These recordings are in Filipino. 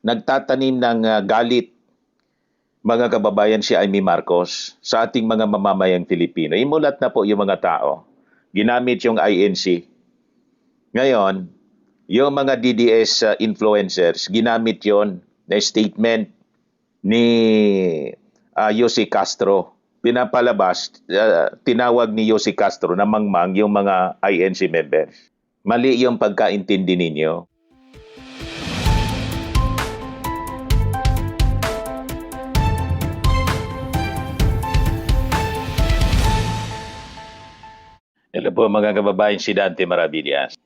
nagtatanim ng galit, mga kababayan, si Amy Marcos sa ating mga mamamayang Pilipino. Imulat na po yung mga tao. Ginamit yung INC. Ngayon, yung mga DDS influencers, ginamit yon na statement ni Yossi Castro. Pinapalabas, tinawag ni Yossi Castro na mangmang yung mga INC members. Mali yung pagkaintindi ninyo. Hello po mga kababayan, si Dante Maravillas.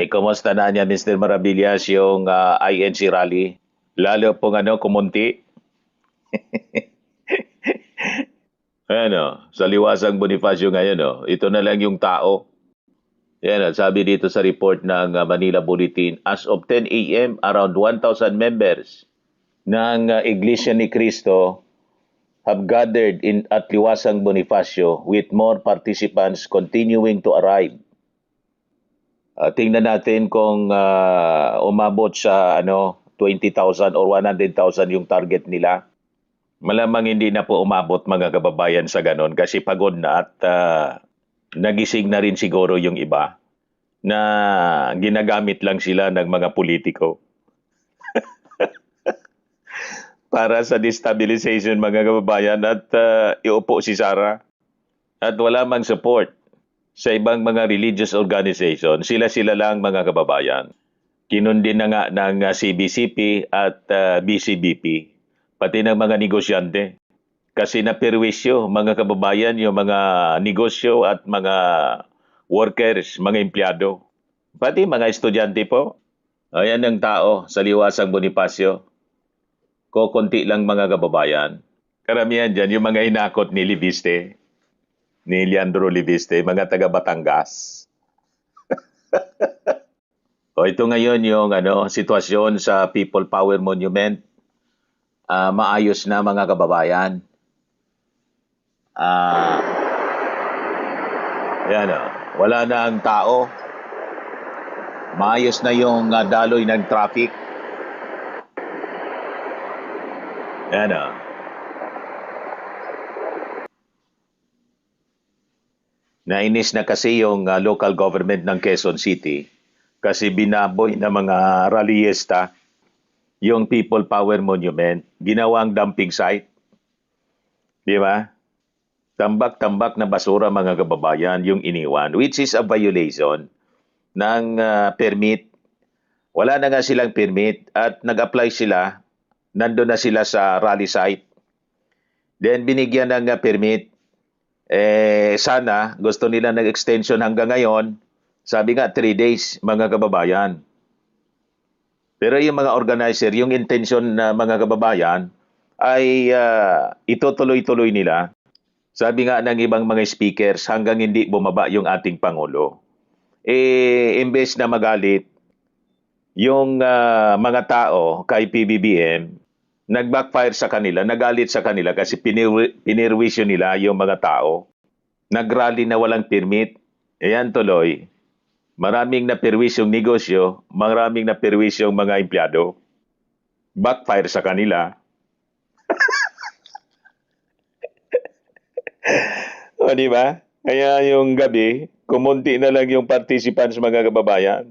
Kumusta na niya Mr. Maravillas yung INC rally? Lalo pong kumunti. Sa Liwasang Bonifacio ngayon, ito na lang yung tao. Sabi dito sa report ng Manila Bulletin, as of 10 a.m., around 1,000 members ng Iglesia ni Cristo have gathered at Liwasang Bonifacio with more participants continuing to arrive. Tingnan natin kung umabot sa 20,000 or 100,000 yung target nila. Malamang hindi na po umabot mga kababayan sa ganon kasi pagod na at nagising na rin siguro yung iba na ginagamit lang sila ng mga politiko para sa destabilization mga kababayan at iupo si Sara at wala mang support sa ibang mga religious organization. Sila-sila lang mga kababayan. Kinundin na nga ng CBCP at BCBP, pati ng mga negosyante. Kasi naperwisyo mga kababayan yung mga negosyo at mga workers, mga empleyado. Pati mga estudyante po. Ayan ang tao sa Liwasang Bonifacio. Kukunti lang mga kababayan. Karamihan dyan yung mga hinakot ni Libiste, ni Leandro Libiste, mga taga Batangas. Ito ngayon yung sitwasyon sa People Power Monument. Maayos na mga kababayan. Wala na ang tao. Maayos na yung daloy ng traffic. Nainis na kasi yung local government ng Quezon City kasi binaboy na mga rallyista yung People Power Monument, ginawang dumping site. Di ba? Tambak-tambak na basura mga kababayan yung iniwan, which is a violation ng permit. Wala na nga silang permit at nag-apply sila, nandun na sila sa rally site. Then binigyan ng permit. Sana gusto nila ng extension hanggang ngayon. Sabi nga 3 days mga kababayan. Pero yung mga organizer, yung intention na mga kababayan ay itutuloy-tuloy nila. Sabi nga ng ibang mga speakers hanggang hindi bumaba yung ating Pangulo. Imbes na magalit yung mga tao kay PBBM, nag-backfire sa kanila, nagalit sa kanila kasi pinirwisyo nila yung mga tao. Nag-rally na walang permit. Ayan tuloy. Maraming naperwisyong negosyo, maraming naperwisyong mga empleyado. Backfire sa kanila. Di ba? Kaya yung gabi, kumunti na lang yung participants mga kababayan.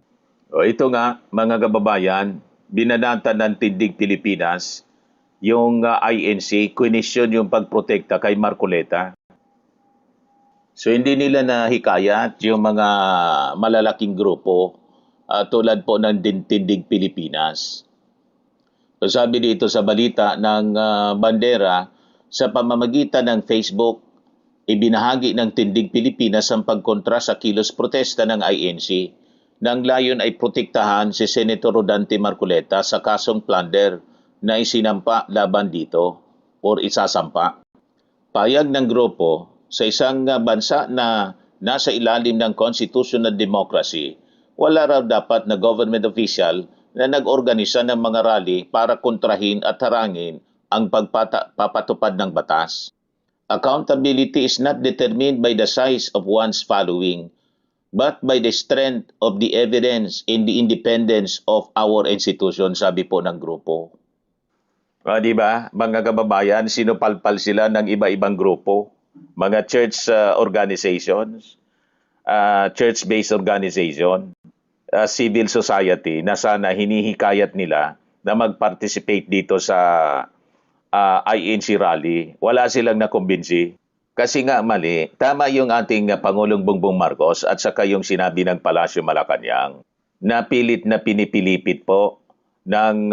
Ito nga mga kababayan, binanatan ng Tindig Pilipinas yung INC, kwenisyon yung pagprotekta kay Marcoleta. So hindi nila nahikayat yung mga malalaking grupo tulad po ng Tindig Pilipinas. So sabi dito sa balita ng Bandera, sa pamamagitan ng Facebook, ibinahagi ng Tindig Pilipinas ang pagkontra sa kilos protesta ng INC nang layon ay protektahan si Senator Rodante Marcoleta sa kasong plunder na isinampa laban dito or isasampa. Payag ng grupo, sa isang bansa na nasa ilalim ng constitutional democracy, wala raw dapat na government official na nag-organisa ng mga rally para kontrahin at harangin ang pagpapatupad ng batas. Accountability is not determined by the size of one's following, but by the strength of the evidence and the independence of our institution, sabi po ng grupo. Di ba, mga kababayan, sinupalpal sila ng iba-ibang grupo, mga church organizations, church-based organization, civil society, na sana hinihikayat nila na mag-participate dito sa INC rally. Wala silang nakumbinsi. Kasi nga mali, tama yung ating Pangulong Bongbong Marcos at saka yung sinabi ng Palasyo Malacanang na pilit na pinipilipit po ng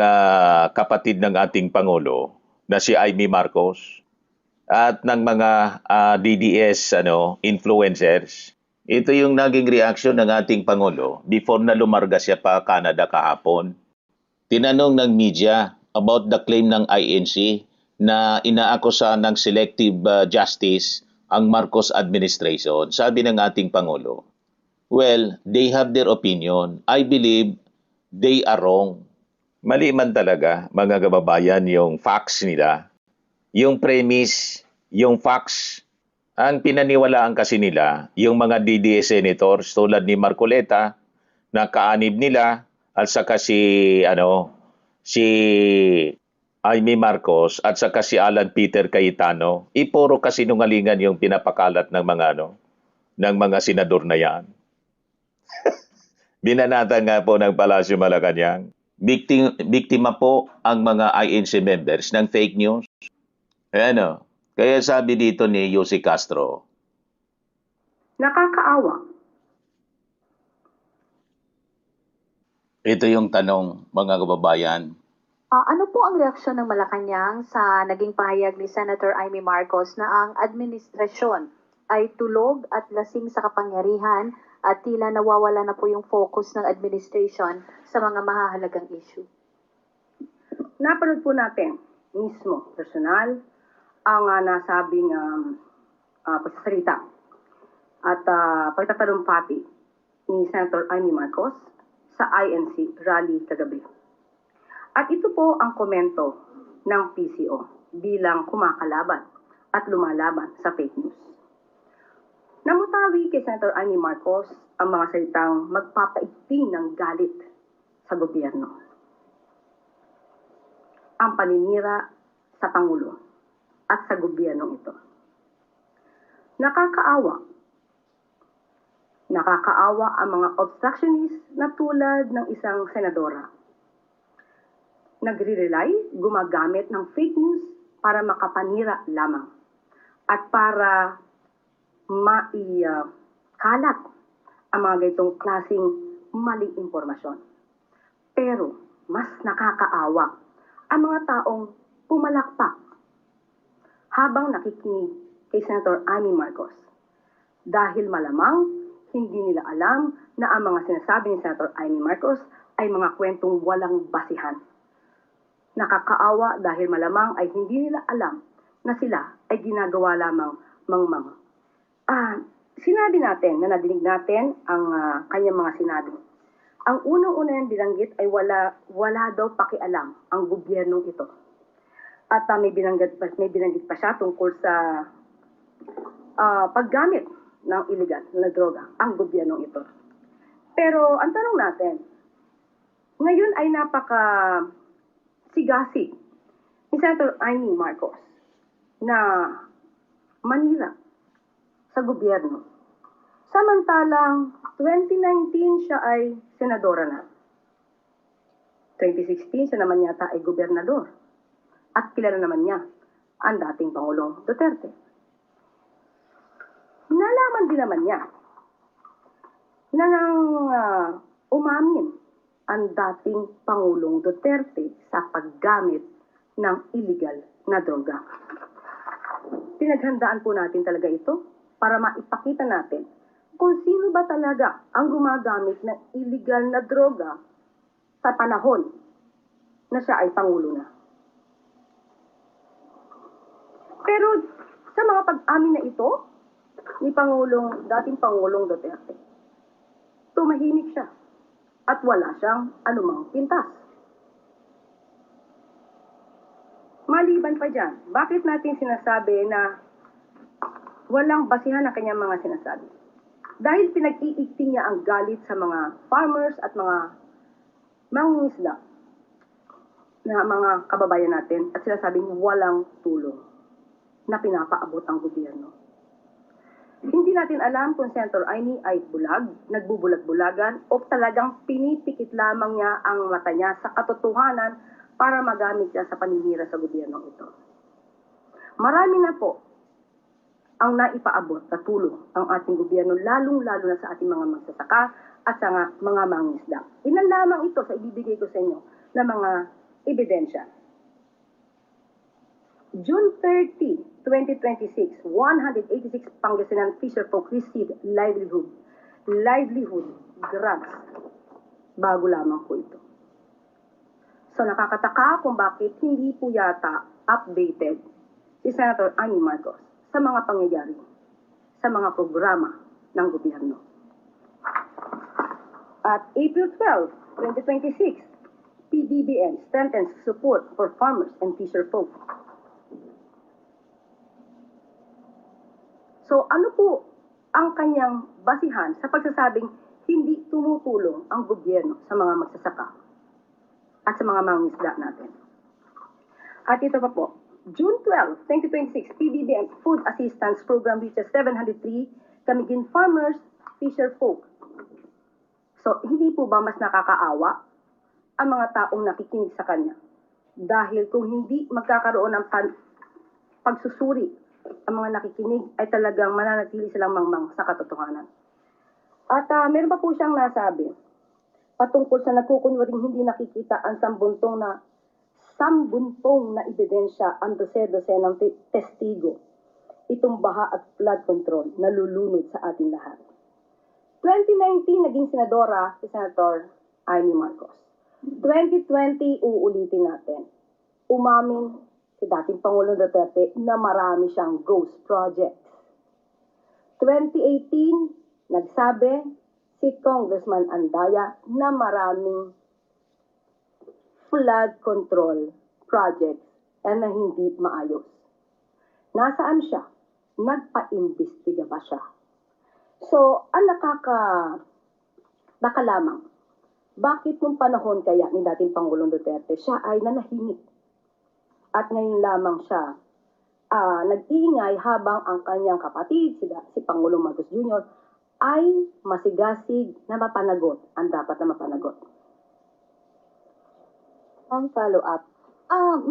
kapatid ng ating Pangulo na si Amy Marcos at ng mga DDS influencers. Ito yung naging reaction ng ating Pangulo before na lumarga siya pa Canada kahapon. Tinanong ng media about the claim ng INC na inaakusa ng selective justice ang Marcos administration. Sabi ng ating Pangulo, well, they have their opinion. I believe they are wrong. Mali man talaga, mga kababayan, yung facts nila. Yung premise, yung facts, ang pinaniwalaan kasi nila, yung mga DDS senators tulad ni Marcoleta, na kaanib nila, at saka si Amy Marcos, at saka si Alan Peter Cayetano, ipuro kasinungalingan yung pinapakalat ng mga senador na yan. Binanata nga po ng Palasyo Malacanang. Biktima po ang mga INC members ng fake news. Kaya sabi dito ni Yossi Castro, nakakaawa. Ito yung tanong, mga kababayan. Ano po ang reaksyon ng Malacanang sa naging pahayag ni Senator Amy Marcos na ang administrasyon ay tulog at lasing sa kapangyarihan at tila nawawala na po yung focus ng administration sa mga mahahalagang issue? Napanood po natin mismo, personal, ang nasabing pagsasalita at pagtatalumpati ni Senator Amy Marcos sa INC rally kagabi. At ito po ang komento ng PCO bilang kumakalaban at lumalaban sa fake news. Namutawi kay Senator Amy Marcos ang mga salitang magpapaigting ng galit sa gobyerno. Ang paninira sa Pangulo at sa gobyernong ito. Nakakaawa ang mga obstructionist na tulad ng isang senadora. Nagre-rely, gumagamit ng fake news para makapanira lamang at para kalat ang mga ganitong klaseng maling impormasyon. Pero mas nakakaawa ang mga taong pumalakpak habang nakikinig kay Senator Amy Marcos. Dahil malamang hindi nila alam na ang mga sinasabi ni Senator Amy Marcos ay mga kwentong walang basihan. Nakakaawa dahil malamang ay hindi nila alam na sila ay ginagawa lamang mangmang. Sinabi natin na nadinig natin ang kanyang mga sinabi. Ang unang-una niyang binanggit ay wala daw pakialam ang gobyernong ito. At may binanggit pa siya tungkol sa paggamit ng illegal na droga ang gobyernong ito. Pero ang tanong natin, ngayon ay sigasig ni Senator Amy Marcos na manira sa gobyerno. Samantalang 2019 siya ay senadora na. 2016 siya naman yata ay gobernador. At kilala naman niya ang dating Pangulong Duterte. Nalaman din naman niya na nang umamin ang dating Pangulong Duterte sa paggamit ng illegal na droga. Pinaghandaan po natin talaga ito para maipakita natin kung sino ba talaga ang gumagamit ng illegal na droga sa panahon na siya ay Pangulo na. Pero sa mga pag-amin na ito ni dating Pangulong Duterte, tumahimik siya at wala siyang anumang pintas. Maliban pa dyan, bakit natin sinasabi na walang basihan ang kanyang mga sinasabi? Dahil pinag-iigting niya ang galit sa mga farmers at mga mangingisda na mga kababayan natin at sinasabing walang tulong na pinapaabot ang gobyerno. Hindi natin alam kung Senator Aimee ay bulag, nagbubulag-bulagan, o talagang pinipikit lamang niya ang mata niya sa katotohanan para magamit niya sa paninira sa gobyerno ito. Marami na po ang naipaabot na tulong ang ating gobyerno, lalong-lalo na sa ating mga magsasaka at sa mga mangingisda. Ilan lamang ito sa ibibigay ko sa inyo na mga ebidensya. June 30, 2026, 186 Pangasinan fisherfolk received livelihood grants. Bago lamang po ito. So nakakataka kung bakit hindi po yata updated si Senator Amy Marcos sa mga pangyayari, sa mga programa ng gobyerno. At April 12, 2026, PBBM strengthens support for farmers and fisherfolk. So ano po ang kanyang basihan sa pagsasabing hindi tumutulong ang gobyerno sa mga magsasaka at sa mga mangingisda natin? At ito pa po, June 12, 2026, PBBM Food Assistance Program reaches 703 Camiguin farmers, fisherfolk. So hindi po ba mas nakakaawa ang mga taong nakikinig sa kanya? Dahil kung hindi magkakaroon ng pagsusuri ang mga nakikinig, ay talagang mananatili silang mangmang sa katotohanan. At meron pa po siyang nasabi patungkol sa nagkukunwaring hindi nakikita ang sambuntong na ebidensya ang dose-dose ng testigo. Itong baha at flood control na lulunod sa ating lahat. 2019, naging senadora si Senator Amy Marcos. 2020, uulitin natin. Umamin si dating Pangulong Duterte na marami siyang ghost projects. 2018, nagsabi si Congressman Andaya na maraming flood control projects na hindi maayos. Nasaan siya? Nagpa-imbestiga ba siya? So, ang nakalamang, bakit nung panahon kaya ni dating Pangulong Duterte, siya ay nanahimik? At ngayon lamang siya nag-iingay habang ang kanyang kapatid, si Pangulong Marcos Jr., ay masigasig na mapanagot ang dapat na mapanagot. Ang follow-up,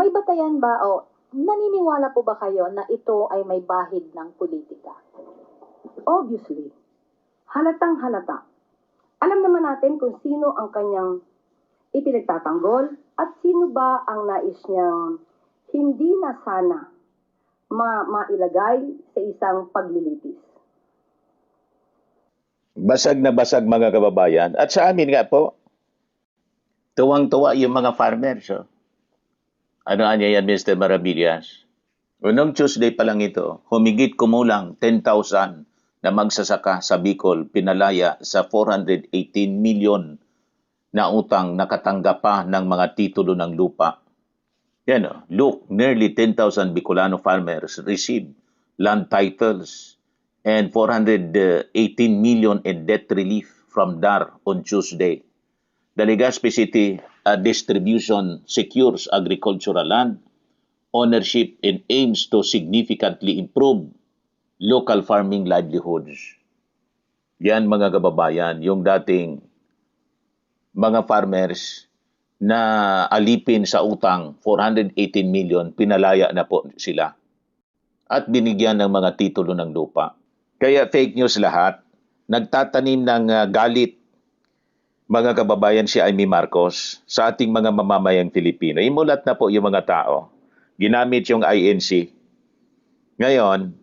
may batayan ba o naniniwala po ba kayo na ito ay may bahid ng politika? Obviously, halatang halata. Alam naman natin kung sino ang kanyang ipinagtatanggol at sino ba ang nais niyang hindi na sana mailagay sa isang paglilitis. Basag na basag mga kababayan. At sa amin nga po, tuwang-tuwa yung mga farmers. Oh. Ano anya yan, Mr. Maravillas? Noong Tuesday pa lang ito, humigit kumulang 10,000 na magsasaka sa Bicol, pinalaya sa 418 million na utang nakatanggap pa ng mga titulo ng lupa. Yan o, look, nearly 10,000 Bicolano farmers received land titles and 418 million in debt relief from DAR on Tuesday. The Legazpi City distribution secures agricultural land ownership and aims to significantly improve local farming livelihoods. Yan mga kababayan, yung dating mga farmers na alipin sa utang, 418 million, pinalaya na po sila. At binigyan ng mga titulo ng lupa. Kaya fake news lahat, nagtatanim ng galit mga kababayan si Amy Marcos sa ating mga mamamayang Pilipino. Imulat na po yung mga tao. Ginamit yung INC. Ngayon,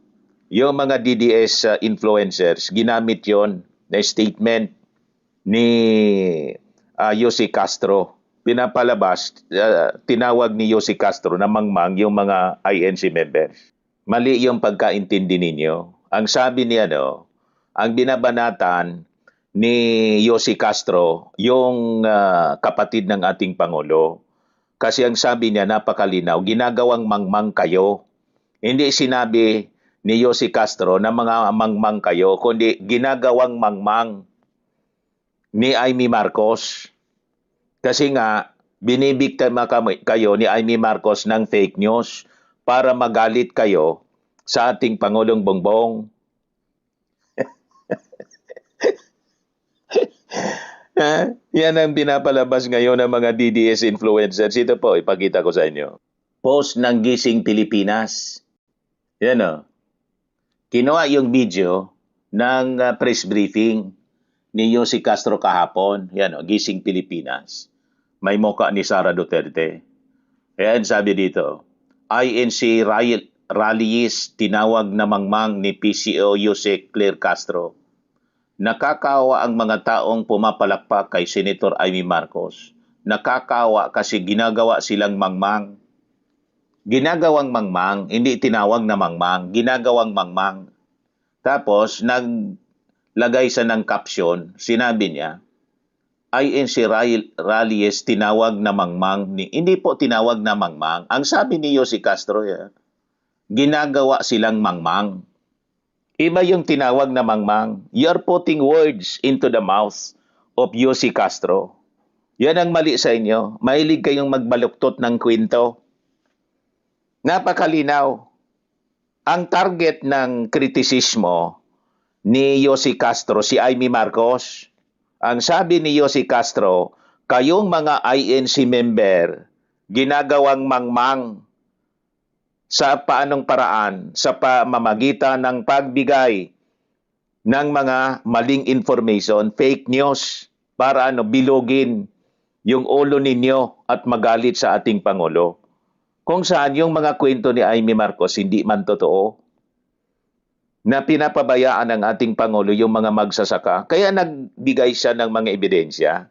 yung mga DDS influencers, ginamit yon na statement ni Yossi Castro. Pinapalabas, tinawag ni Yossi Castro na mangmang yung mga INC members. Mali yung pagkaintindi ninyo. Ang sabi niya, ang binabanatan ni Yossi Castro, yung kapatid ng ating Pangulo, kasi ang sabi niya napakalinaw, ginagawang mangmang kayo. Hindi sinabi ni Jose Castro na mga mangmang kayo, kundi ginagawang mangmang ni Amy Marcos. Kasi nga, binibiktima kayo ni Amy Marcos ng fake news para magalit kayo sa ating Pangulong Bongbong. Yan ang pinapalabas ngayon ng mga DDS influencers. Ito po, ipakita ko sa inyo. Post ng Gising Pilipinas. Yan o. Kinuha yung video ng press briefing ni Jose Castro kahapon. Yan o, Gising Pilipinas. May mukha ni Sara Duterte. Ayan, sabi dito, INC rallies tinawag na mangmang ni PCO Jose Claire Castro. Nakakawa ang mga taong pumapalakpak kay Senator Amy Marcos. Nakakawa kasi ginagawa silang mangmang. Ginagawang mangmang, hindi tinawag na mangmang, ginagawang mangmang. Tapos, naglagay sa ng caption, sinabi niya, INC rallies tinawag na mangmang. Hindi po tinawag na mangmang. Ang sabi ni Jose Castro, ginagawa silang mangmang. Iba yung tinawag na mangmang. You're putting words into the mouth of Jose Castro. Yan ang mali sa inyo. Mahilig kayong magbaluktot ng kwento. Napakalinaw. Ang target ng kritisismo ni Jose Castro, si Amy Marcos. Ang sabi ni Jose Castro, kayong mga INC member, ginagawang mangmang sa paanong paraan sa pamamagitan ng pagbigay ng mga maling information, fake news, para bilugin yung ulo ninyo at magalit sa ating Pangulo. Kung saan yung mga kwento ni Amy Marcos hindi man totoo, na pinapabayaan ng ating Pangulo yung mga magsasaka, kaya nagbigay siya ng mga ebidensya.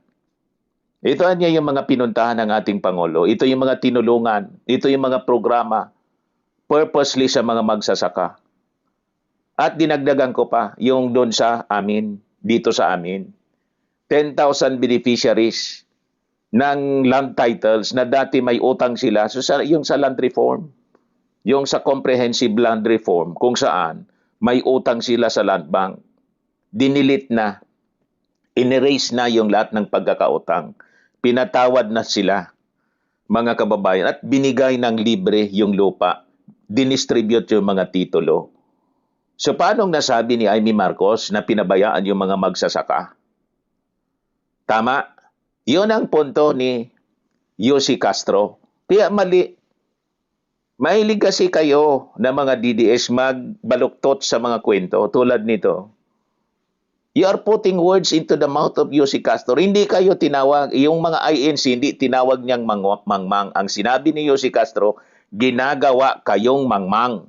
Ito niya yung mga pinuntahan ng ating Pangulo, ito yung mga tinulungan, ito yung mga programa, purposely sa mga magsasaka. At dinagdagan ko pa yung doon sa amin, dito sa amin. 10,000 beneficiaries ng land titles na dati may utang sila. So, yung sa land reform, yung sa comprehensive land reform, kung saan may utang sila sa land bank, dinilit na, inerase na yung lahat ng pagkakautang. Pinatawad na sila, mga kababayan, at binigay ng libre yung lupa. Dinistribute yung mga titulo. So, paanong nasabi ni Amy Marcos na pinabayaan yung mga magsasaka? Tama. Yun ang punto ni Jose Castro. Kaya mali. Mahilig kasi kayo na mga DDS magbaluktot sa mga kwento tulad nito. You are putting words into the mouth of Jose Castro. Hindi kayo tinawag, yung mga INC hindi tinawag niyang mangmang. Ang sinabi ni Jose Castro, ginagawa kayong mangmang.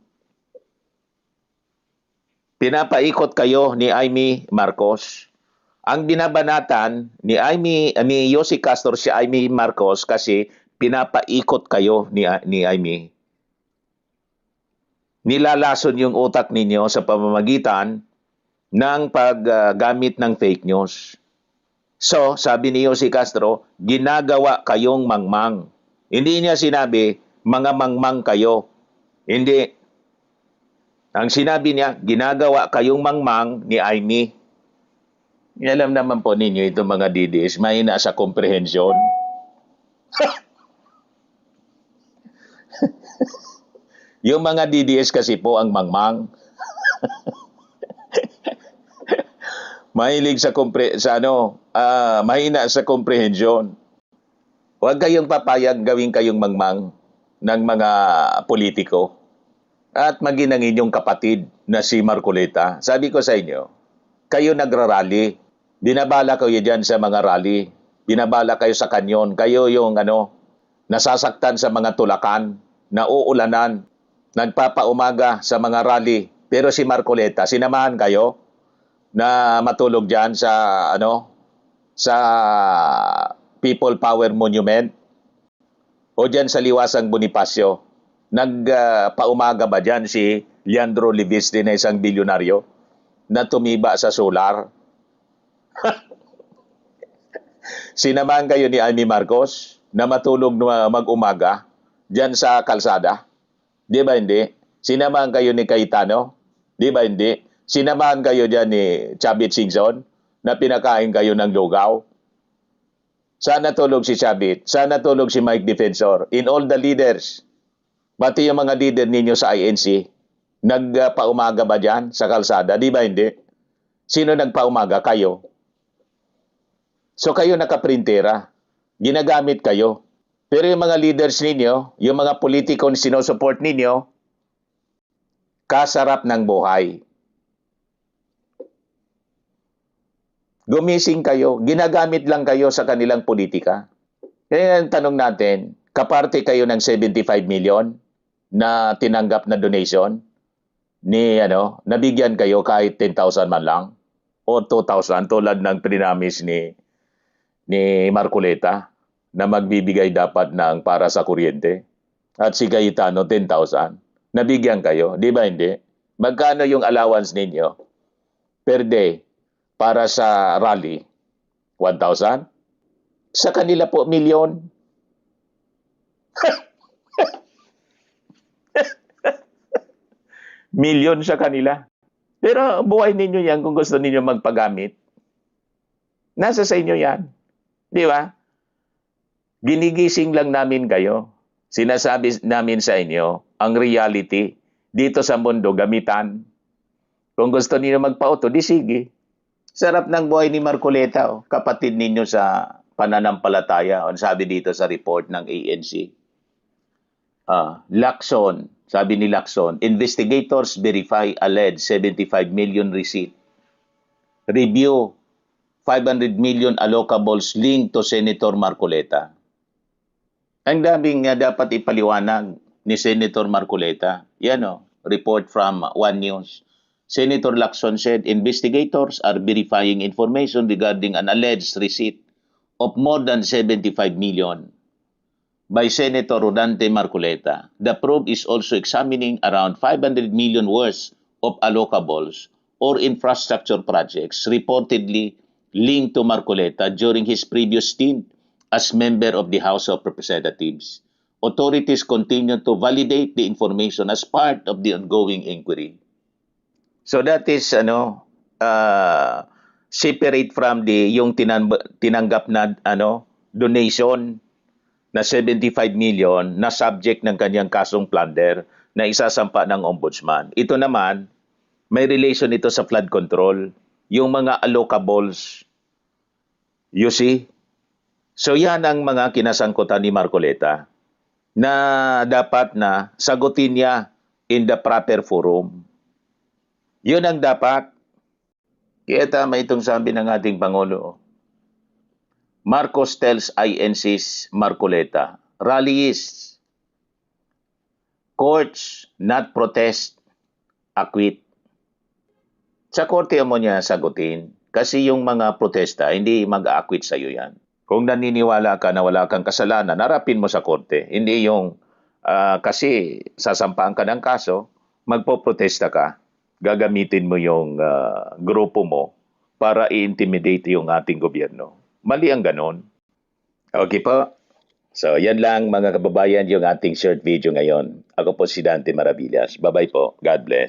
Pinapaikot kayo ni Amy Marcos. Ang binabanatan ni Jose Castro si Amy Marcos kasi pinapaikot kayo ni Amy. Nilalason yung utak ninyo sa pamamagitan ng paggamit ng fake news. So, sabi ni Jose Castro, ginagawa kayong mangmang. Hindi niya sinabi, mga mangmang kayo. Hindi. Ang sinabi niya, ginagawa kayong mangmang ni Amy. Alam naman po ninyo itong mga DDS, mahina sa komprehensyon. Yung mga DDS kasi po ang mangmang. Mahilig mahina sa komprehensyon. Huwag kayong papayag gawin kayong mangmang ng mga politiko. At maging ang inyong kapatid na si Marcoleta. Sabi ko sa inyo, kayo nagrarally. Binabala kayo dyan sa mga rally. Binabala kayo sa kanyon. Kayo yung nasasaktan sa mga tulakan, nauulanan, nagpapaumaga sa mga rally. Pero si Marcoleta, sinamahan kayo na matulog dyan sa People Power Monument o dyan sa Liwasang Bonifacio. Nagpaumaga ba dyan si Leandro Liviste na isang bilyonaryo na tumiba sa solar? Sinamahan kayo ni Amy Marcos na matulog na mag-umaga dyan sa kalsada? Di ba hindi? Sinamahan kayo ni Cayetano? Di ba hindi? Sinamahan kayo dyan ni Chavit Singson na pinakain kayo ng lugaw? Sana tulog si Chavit. Sana tulog si Mike Defensor. In all the leaders, pati yung mga leader ninyo sa INC, nagpaumaga ba dyan sa kalsada? Di ba hindi? Sino nagpaumaga? Kayo. So kayo nakaprintera. Ginagamit kayo. Pero yung mga leaders ninyo, yung mga politikong sinusupport ninyo, kasarap ng buhay. Gumising kayo. Ginagamit lang kayo sa kanilang politika. Kaya ang tanong natin, kaparte kayo ng 75 million na tinanggap na donation ni nabigyan kayo kahit 10,000 man lang o 2,000 tulad ng prinamis ni Marcoleta na magbibigay dapat ng para sa kuryente at si Cayetano 10,000. Nabigyan kayo, di ba hindi? Magkano yung allowance ninyo per day para sa rally? 1,000? Sa kanila po, milyon. Milyon sa kanila. Pero buhay ninyo yan kung gusto ninyo magpagamit. Nasa sa inyo yan. Di ba? Ginigising lang namin kayo. Sinasabi namin sa inyo, ang reality dito sa mundo, gamitan. Kung gusto niyo magpauto, di sige. Sarap ng buhay ni Marcoleta, kapatid ninyo sa pananampalataya. Sabi dito sa report ng ANC. Lacson, sabi ni Lacson, investigators verify alleged 75 million receipt. Review 500 million allocables linked to Senator Marcoleta. Ang daming dapat ipaliwanag ni Senator Marcoleta. Yan report from One News. Senator Lacson said investigators are verifying information regarding an alleged receipt of more than 75 million by Senator Rodante Marcoleta. The probe is also examining around 500 million worth of allocables or infrastructure projects reportedly linked to Marcoleta during his previous stint as member of the House of Representatives. Authorities continue to validate the information as part of the ongoing inquiry. So that is separate from yung tinanggap na donation na 75 million na subject ng kanyang kasong plunder na isasampa ng ombudsman. Ito naman, may relation ito sa flood control, yung mga allocables. You see? So yan ang mga kinasangkutan ni Marcoleta na dapat na sagutin niya in the proper forum. Yun ang dapat. Kaya tama itong sabi ng ating Pangulo. Marcos tells INC's Marcoleta, rallyists, courts not protest, acquit. Sa korte mo niya sagutin kasi yung mga protesta hindi mag-acquit sa iyo yan. Kung naniniwala ka na wala kang kasalanan, harapin mo sa korte. Hindi yung kasi sasampahan ka ng kaso, magpoprotesta ka, gagamitin mo yung grupo mo para i-intimidate yung ating gobyerno. Mali ang ganon. Okay po. So yan lang mga kababayan yung ating short video ngayon. Ako po si Dante Maravillas. Bye-bye po. God bless.